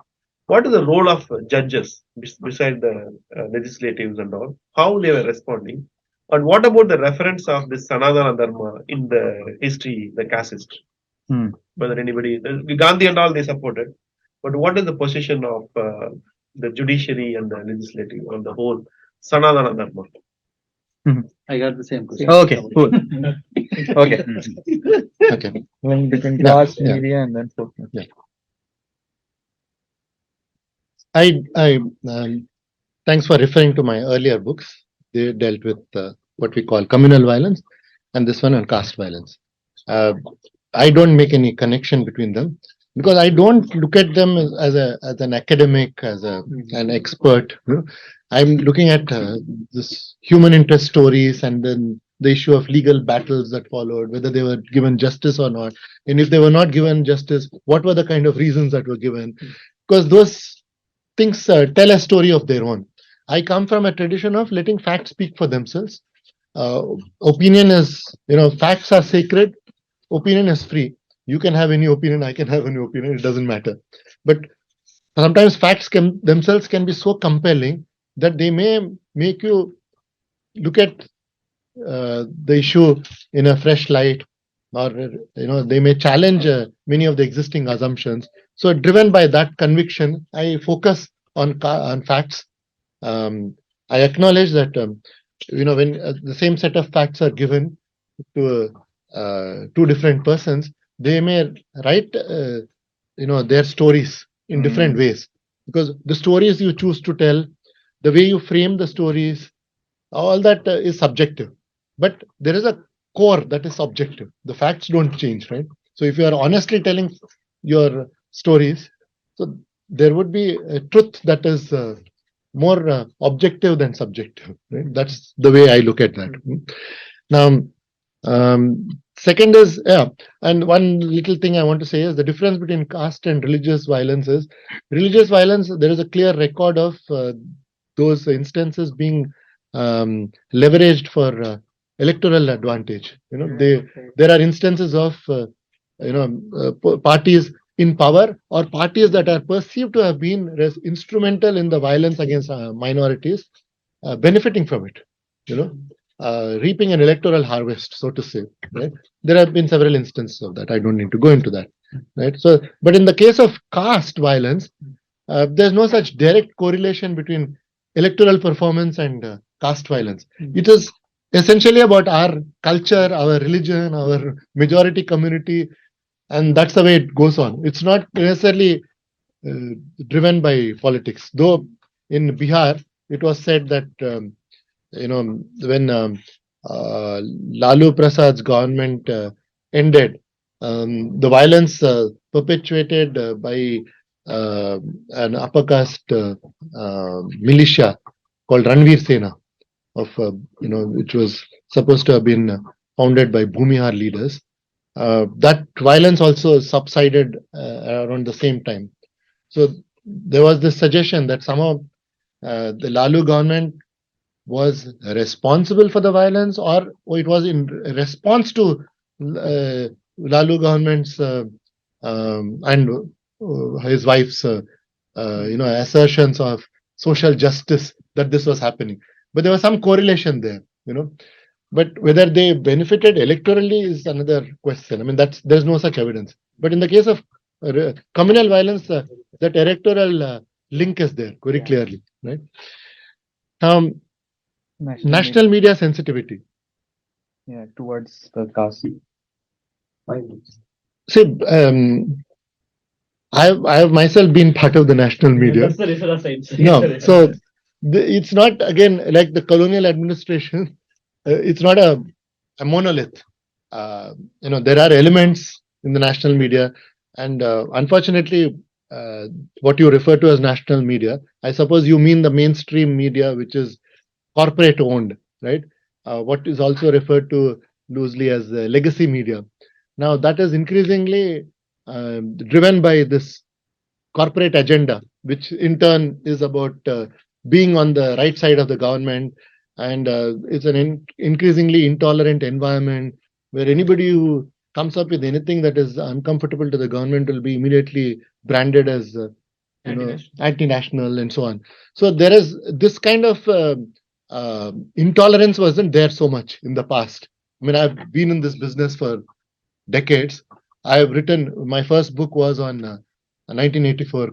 what is the role of judges beside the legislatives and all? How they were responding? And what about the reference of this Sanatana Dharma in the history, the caste history? Whether anybody, Gandhi and all they supported, but what is the position of the judiciary and the legislative on the whole Sanatana Dharma? I got the same question. Okay, cool. Okay. Okay. Link between Yeah, caste, yeah. media, and then forecast. Thanks for referring to my earlier books. They dealt with what we call communal violence, and this one on caste violence. I don't make any connection between them. because I don't look at them as an academic, as an expert. I'm looking at this human interest stories, and then the issue of legal battles that followed, whether they were given justice or not, and if they were not given justice, what were the kind of reasons that were given? Because those things tell a story of their own. I come from a tradition of letting facts speak for themselves. Opinion is, facts are sacred. Opinion is free. You can have any opinion. I can have any opinion. It doesn't matter. But sometimes facts themselves can be so compelling that they may make you look at the issue in a fresh light, or they may challenge many of the existing assumptions. So, driven by that conviction, I focus on facts. I acknowledge that when the same set of facts are given to two different persons, they may write their stories in different ways, because the stories you choose to tell, the way you frame the stories, all that is subjective, but there is a core that is objective. The facts don't change, right? So if you are honestly telling your stories, so there would be a truth that is more objective than subjective, right? That's the way I look at that. Now, second is, and one little thing I want to say is the difference between caste and religious violence is, religious violence, there is a clear record of those instances being leveraged for electoral advantage. There are instances of parties in power, or parties that are perceived to have been instrumental in the violence against minorities, benefiting from it. Reaping an electoral harvest, so to say. Right? There have been several instances of that. I don't need to go into that. Right? So, but in the case of caste violence, there's no such direct correlation between electoral performance and caste violence. It is essentially about our culture, our religion, our majority community, and that's the way it goes on. It's not necessarily driven by politics. Though in Bihar, it was said that when Lalu Prasad's government ended, the violence perpetuated by an upper caste militia called Ranveer Sena, which was supposed to have been founded by Bhumihar leaders. That violence also subsided around the same time. So there was this suggestion that somehow the Lalu government was responsible for the violence, or it was in response to Lalu government's and his wife's assertions of social justice, that this was happening. But there was some correlation there, But whether they benefited electorally is another question. I mean, there's no such evidence. But in the case of communal violence, that electoral link is there very clearly, right? National media sensitivity. Yeah, towards the caste. See, I have myself been part of the national media. That's the research science. No, so it's not, again, like the colonial administration. It's not a monolith. There are elements in the national media, and unfortunately, what you refer to as national media, I suppose you mean the mainstream media, which is corporate owned, right? What is also referred to loosely as legacy media. Now, that is increasingly driven by this corporate agenda, which in turn is about being on the right side of the government, and it's an increasingly intolerant environment where anybody who comes up with anything that is uncomfortable to the government will be immediately branded as anti-national and so on. So there is this kind of intolerance wasn't there so much in the past. I mean, I've been in this business for decades. I have written, my first book was on 1984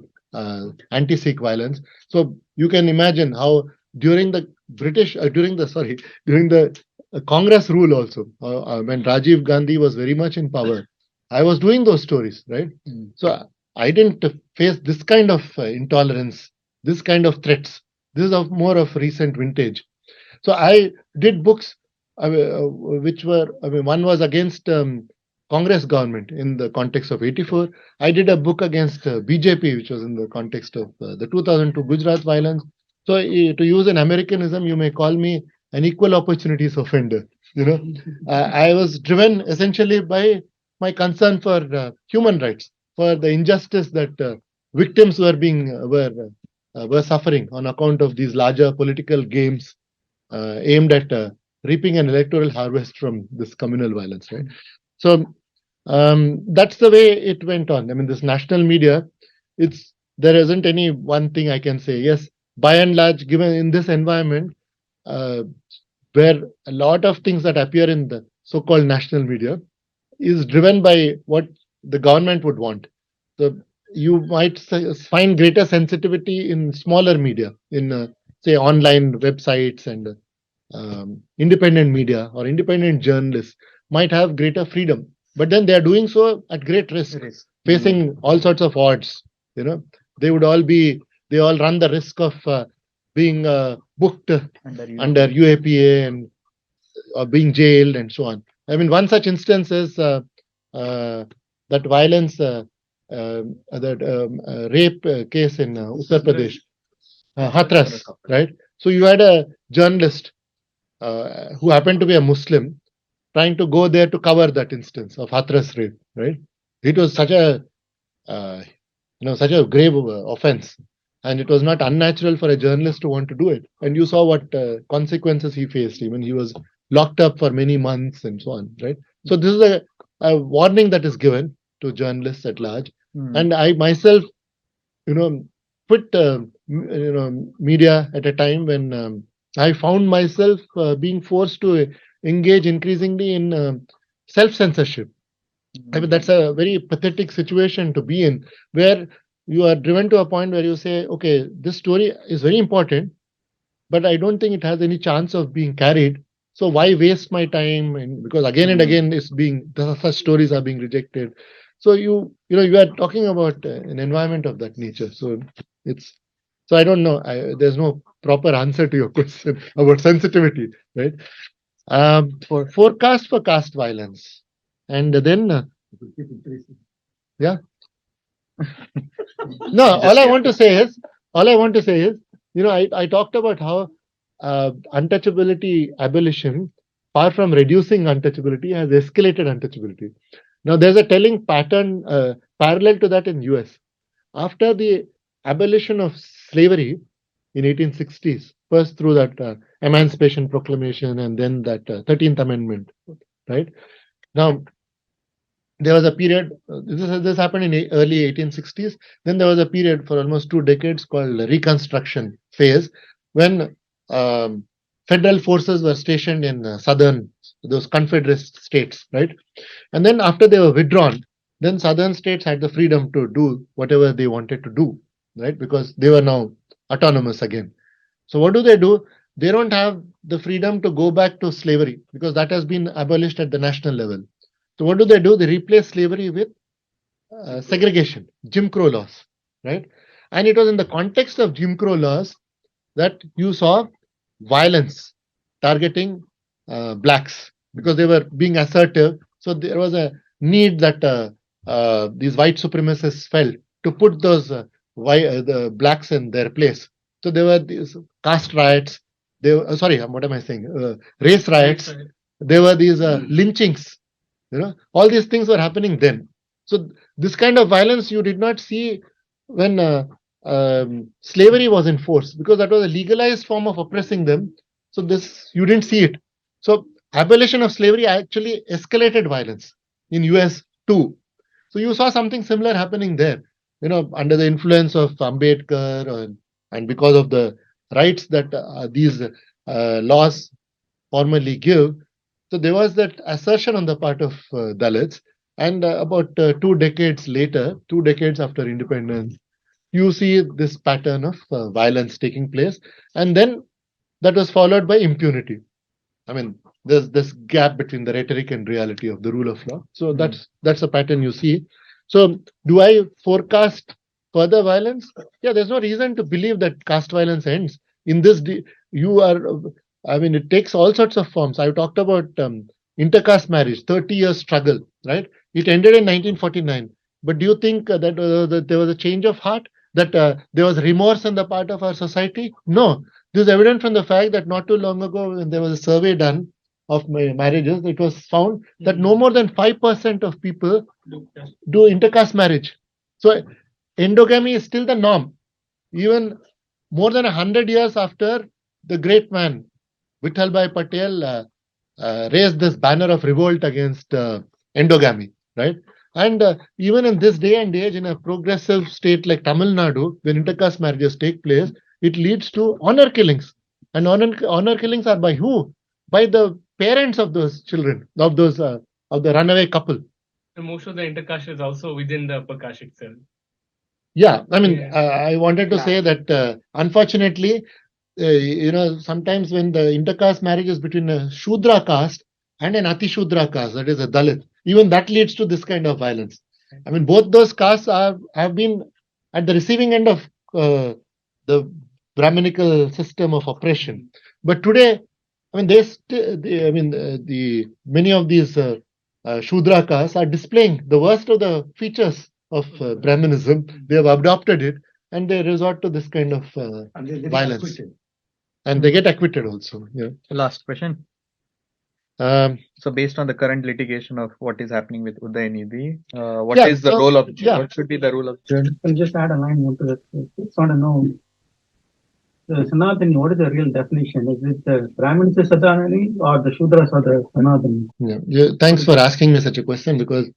anti-Sikh violence. So you can imagine how during the Congress rule also, when Rajiv Gandhi was very much in power, I was doing those stories, right? So I didn't face this kind of intolerance, this kind of threats. This is more of recent vintage. So I did books which were, one was against Congress government in the context of 84. I did a book against BJP, which was in the context of the 2002 Gujarat violence. So, to use an Americanism, you may call me an equal opportunities offender. I was driven essentially by my concern for human rights, for the injustice that victims were suffering on account of these larger political games aimed at reaping an electoral harvest from this communal violence, right? So that's the way it went on. I mean, this national media, there isn't any one thing I can say. Yes, by and large, given in this environment, uh, where a lot of things that appear in the so-called national media is driven by what the government would want. So you might find greater sensitivity in smaller media, in say online websites and independent media or independent journalists might have greater freedom, but then they are doing so at great risk, facing all sorts of odds. They all run the risk of being booked under UAPA and or being jailed and so on. I mean, one such instance is that violence, rape case in Uttar Pradesh, Hathras, right? So you had a journalist who happened to be a Muslim trying to go there to cover that instance of Hathras rape, right? It was such a such a grave offense, and it was not unnatural for a journalist to want to do it. And you saw what consequences he faced. Even he was locked up for many months and so on, right? So this is a warning that is given to journalists at large. And I myself, quit media at a time when I found myself being forced to engage increasingly in self-censorship. I mean, that's a very pathetic situation to be in, where you are driven to a point where you say, okay, this story is very important, but I don't think it has any chance of being carried. So why waste my time? And because again and again, such stories are being rejected. So you are talking about an environment of that nature. So I don't know. There's no proper answer to your question about sensitivity, right? Forecast for caste violence, and then yeah. No, all I want to say is, I talked about how untouchability abolition, far from reducing untouchability, has escalated untouchability. Now, there's a telling pattern parallel to that in US. After the abolition of slavery in 1860s, first through that Emancipation Proclamation and then that 13th Amendment, right? Now, there was a period, this happened in the early 1860s. Then there was a period for almost 2 decades called the Reconstruction phase, when federal forces were stationed in those Confederate states, right? And then after they were withdrawn, then southern states had the freedom to do whatever they wanted to do, right? Because they were now autonomous again. So what do? They don't have the freedom to go back to slavery because that has been abolished at the national level. So what do? They replace slavery with segregation, Jim Crow laws, right? And it was in the context of Jim Crow laws that you saw violence targeting blacks because they were being assertive. So there was a need that these white supremacists felt to put those the blacks in their place. So there were these caste riots. What am I saying? Race riots. There were these lynchings. All these things were happening then. So this kind of violence you did not see when slavery was enforced, because that was a legalized form of oppressing them. So this you didn't see it. So abolition of slavery actually escalated violence in US too. So you saw something similar happening there. Under the influence of Ambedkar and because of the rights that these laws formally give. So there was that assertion on the part of Dalits, and about 2 decades later, 2 decades after independence, you see this pattern of violence taking place, and then that was followed by impunity. I mean, there's this gap between the rhetoric and reality of the rule of law. So that's a pattern you see. So do I forecast further violence? Yeah, there's no reason to believe that caste violence ends. In this, it takes all sorts of forms. I talked about intercaste marriage, 30 years struggle, right? It ended in 1949. But do you think that there was a change of heart? That there was remorse on the part of our society? No. This is evident from the fact that not too long ago, when there was a survey done of marriages, it was found that no more than 5% of people do intercaste marriage. So endogamy is still the norm. Even more than 100 years after the great man, Vithalbhai Patel, raised this banner of revolt against endogamy, right? And even in this day and age, in a progressive state like Tamil Nadu, when intercaste marriages take place, it leads to honor killings. And honor killings are by who? By the parents of those children, of the runaway couple. And most of the intercaste is also within the upper caste itself. Yeah, I mean, Yeah. I wanted to Yeah. say that unfortunately, sometimes when the intercaste marriage is between a Shudra caste and an Ati Shudra caste, that is a Dalit, even that leads to this kind of violence. I mean, both those castes have been at the receiving end of the Brahminical system of oppression. But today, I mean, the many of these Shudra castes are displaying the worst of the features of Brahminism. They have adopted it, and they resort to this kind of And they get violence. acquitted. And they get acquitted also. Yeah. Last question. Um, So based on the current litigation of what is happening with Udayanidhi, what Yeah, is the so- role of yeah. what should be the role of judge? I'll just add a line more to that. Just want to know, Sanatani, what is the real definition? Is it the Brahmins is Sanatani or the Shudras are the Sanatani? yeah. Thanks for asking me such a question, because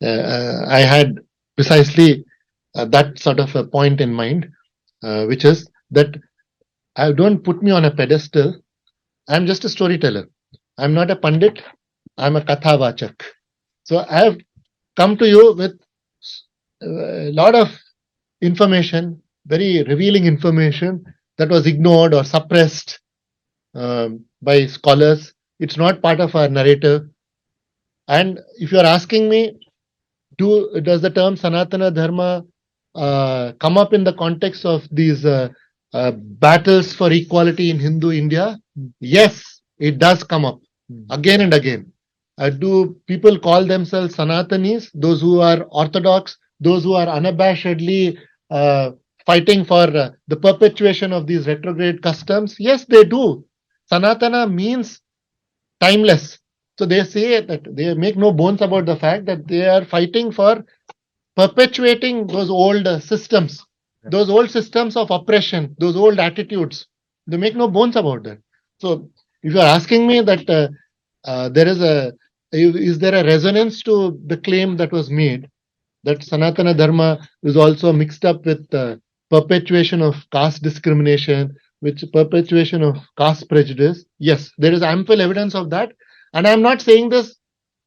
I had precisely that sort of a point in mind, which is that I don't put me on a pedestal. I'm just a storyteller. I'm not a pandit. I'm a kathavachak. So I have come to you with a lot of information, very revealing information that was ignored or suppressed by scholars. It's not part of our narrative. And if you're asking me, does the term Sanatana Dharma come up in the context of these battles for equality in Hindu India? Yes, it does come up again and again. Do people call themselves Sanatanis, those who are orthodox, those who are unabashedly fighting for the perpetuation of these retrograde customs? Yes, they do. Sanatana means timeless. So they say that they make no bones about the fact that they are fighting for perpetuating those old systems, those old systems of oppression, those old attitudes. They make no bones about that. So if you are asking me that is there a resonance to the claim that was made that Sanatana Dharma is also mixed up with perpetuation of caste discrimination, with perpetuation of caste prejudice? Yes, there is ample evidence of that. And I'm not saying this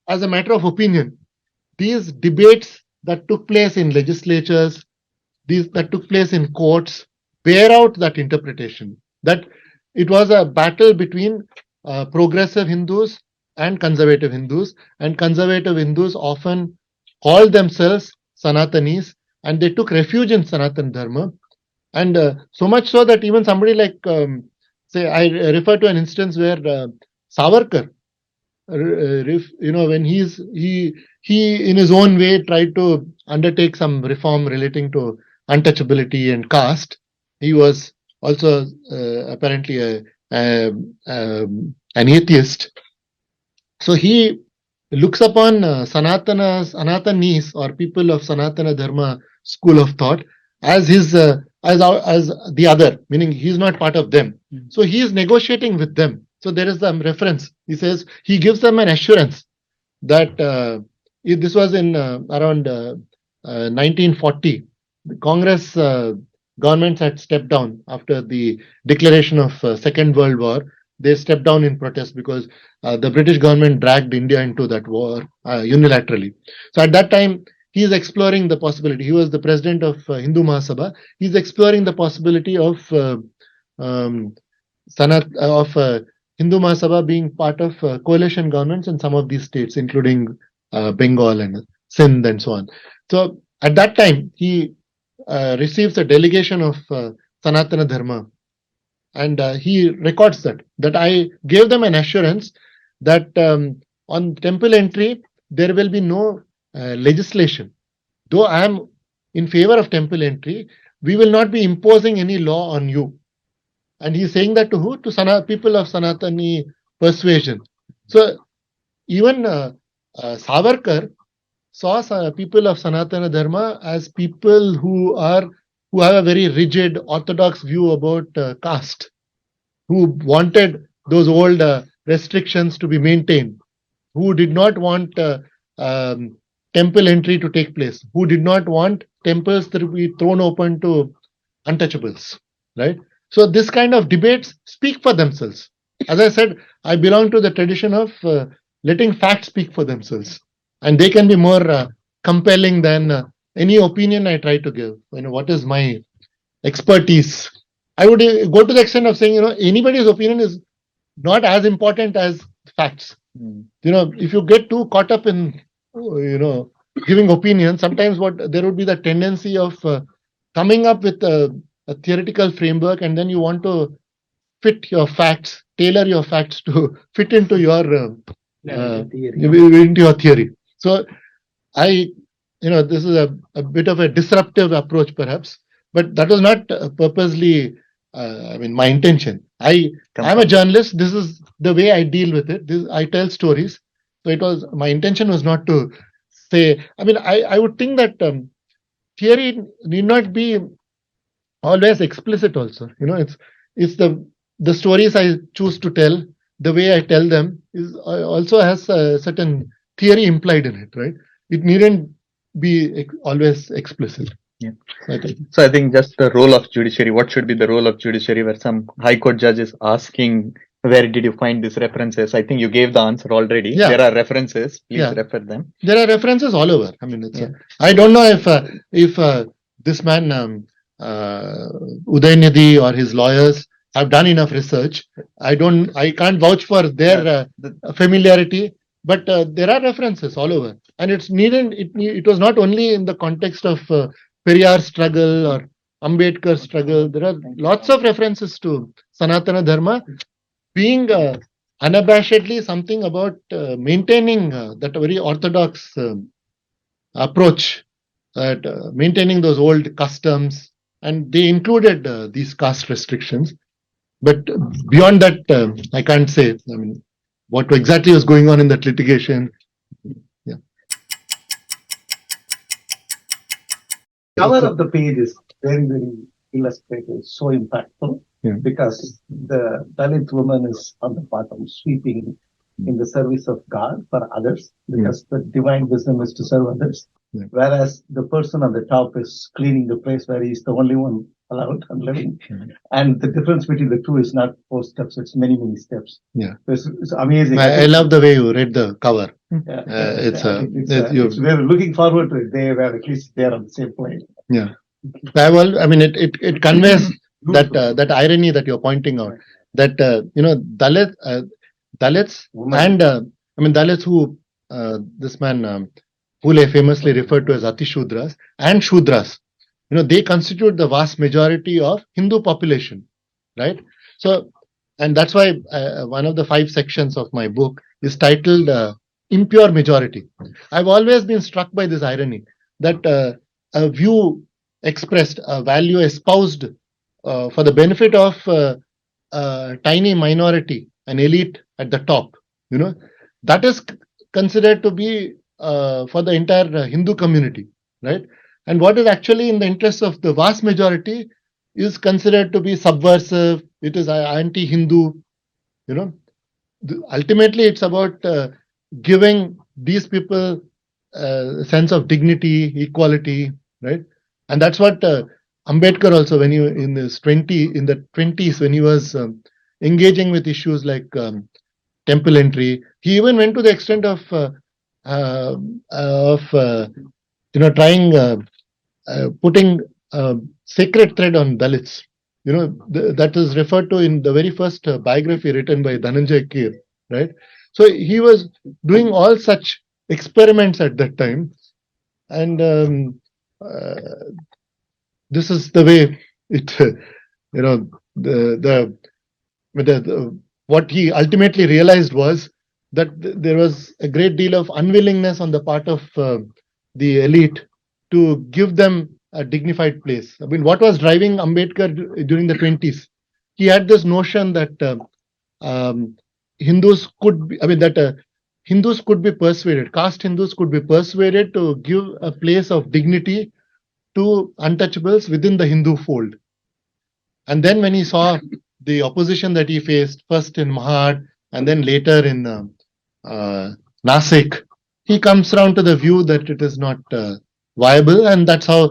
as a matter of opinion. These debates that took place in legislatures, these that took place in courts, bear out that interpretation, that it was a battle between progressive Hindus and conservative Hindus, and conservative Hindus often called themselves Sanatanis, and they took refuge in Sanatan Dharma. And so much so that even somebody like, say, I refer to an instance where Savarkar, when he in his own way tried to undertake some reform relating to untouchability and caste. He was also apparently an atheist. So he looks upon Sanatanis or people of Sanatana Dharma school of thought as his as the other, meaning he's not part of them. So he is negotiating with them. So there is the reference. He says he gives them an assurance that this was in around 1940. The Congress governments had stepped down after the declaration of Second World War. They stepped down in protest because the British government dragged India into that war unilaterally. So at that time, he is exploring the possibility. He was the president of Hindu Mahasabha. He's exploring the possibility of Hindu Mahasabha being part of coalition governments in some of these states, including Bengal and Sindh and so on. So at that time, he receives a delegation of Sanatana Dharma, and he records that I gave them an assurance that on temple entry, there will be no legislation. Though I am in favor of temple entry, we will not be imposing any law on you. And he's saying that to who? To people of Sanatani persuasion. So even Savarkar saw people of Sanatana Dharma as people who have a very rigid orthodox view about caste, who wanted those old restrictions to be maintained, who did not want temple entry to take place, who did not want temples to be thrown open to untouchables, right? So this kind of debates speak for themselves. As I said, I belong to the tradition of letting facts speak for themselves, and they can be more compelling than any opinion I try to give. What is my expertise? I would go to the extent of saying, anybody's opinion is not as important as facts. If you get too caught up in, giving opinions, sometimes there would be the tendency of coming up with a theoretical framework, and then you want to fit your facts, tailor your facts to fit into your theory. So this is a bit of a disruptive approach, perhaps, but that was not purposely. My intention. I'm a journalist. This is the way I deal with it. I tell stories. So my intention was not to say. I would think that theory need not be always explicit. Also, it's the stories I choose to tell. The way I tell them is also has a certain theory implied in it, right? It needn't be always explicit. Yeah. So I think just the role of judiciary. What should be the role of judiciary? Where some high court judge is asking, where did you find these references? I think you gave the answer already. Yeah. There are references. Please refer them. There are references all over. I don't know if this man Udaynidhi or his lawyers have done enough research. I can't vouch for their familiarity, but there are references all over, and it's needed. It was not only in the context of Periyar struggle or Ambedkar struggle. There are lots of references to Sanatana Dharma being unabashedly something about maintaining that very orthodox approach, maintaining those old customs, and they included these caste restrictions. But beyond that, I can't say. What exactly was going on in that litigation? Yeah. Cover of the page is very, very illustrative, so impactful, because the Dalit woman is on the bottom, sweeping in the service of God for others, because the divine wisdom is to serve others. Whereas the person on the top is cleaning the place where he's the only one allowed and living. And the difference between the two is not 4 steps, it's many, many steps. Yeah. It's amazing. I love the way you read the cover. We're looking forward to a day where at least they're on the same plane. Yeah. Well, it conveys that irony that you're pointing out, that Dalits and Dalits who this man Phule famously referred to as Atishudras and Shudras, they constitute the vast majority of Hindu population, right? So, and that's why one of the 5 sections of my book is titled Impure Majority. I've always been struck by this irony that a view expressed, a value espoused for the benefit of a tiny minority, an elite at the top, that is considered to be for the entire Hindu community, right? And what is actually in the interest of the vast majority is considered to be subversive. It is anti-Hindu. Ultimately, it's about giving these people a sense of dignity, equality, right? And that's what Ambedkar also, when he in the 20s, when he was engaging with issues like temple entry, he even went to the extent of trying putting sacred thread on Dalits. That is referred to in the very first biography written by Dhananjay Keer, right? So he was doing all such experiments at that time, and this is the way it, what he ultimately realized was there was a great deal of unwillingness on the part of the elite to give them a dignified place. I mean, what was driving Ambedkar during the 20s? He had this notion that Hindus could be, Hindus could be persuaded, caste Hindus could be persuaded to give a place of dignity to untouchables within the Hindu fold. And then when he saw the opposition that he faced, first in Mahad and then later in Nasik, he comes around to the view that it is not viable, and that's how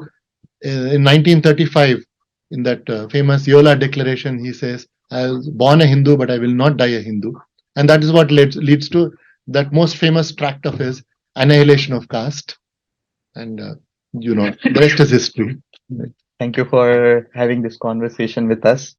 in 1935, in that famous Yola Declaration, he says, "I was born a Hindu, but I will not die a Hindu," and that is what leads to that most famous tract of his, Annihilation of Caste, and the rest is history. Thank you for having this conversation with us.